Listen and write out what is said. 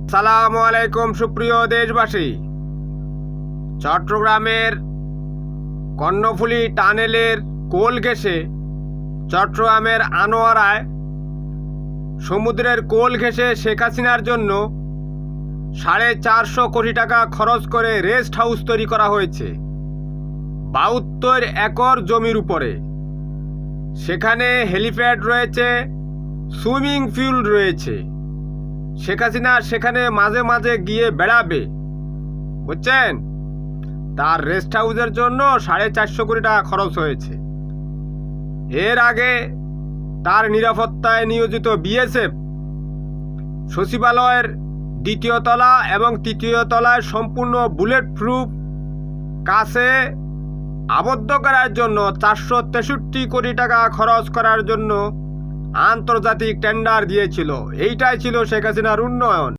আসসালামু আলাইকুম সুপ্রিয় দেশবাসী। চট্টগ্রামের কর্ণফুলী টানেলের কোল ঘেঁষে চট্টগ্রামের আনোয়ারায় সমুদ্রের কোল ঘেঁষে শেখ হাসিনার জন্য 450 কোটি টাকা খরচ করে রেস্ট হাউস তৈরি করা হয়েছে 72 একর জমির উপরে। সেখানে হেলিপ্যাড রয়েছে, সুইমিং পুল রয়েছে। শেখ হাসিনা সেখানে মাঝে মাঝে গিয়ে বেড়াবে, বুঝছেন? তার রেস্ট হাউসের জন্য 450 কোটি টাকা খরচ হয়েছে। এর আগে তার নিরাপত্তায় নিয়োজিত বিএসএফ সচিবালয়ের 2য় তলা এবং 3য় তলায় সম্পূর্ণ বুলেট প্রুফ কাছে আবদ্ধ করার জন্য 463 কোটি টাকা খরচ করার জন্য আন্তর্জাতিক টেন্ডার দিয়েছিল। এইটাই ছিল শেখ হাসিনার উন্নয়ন।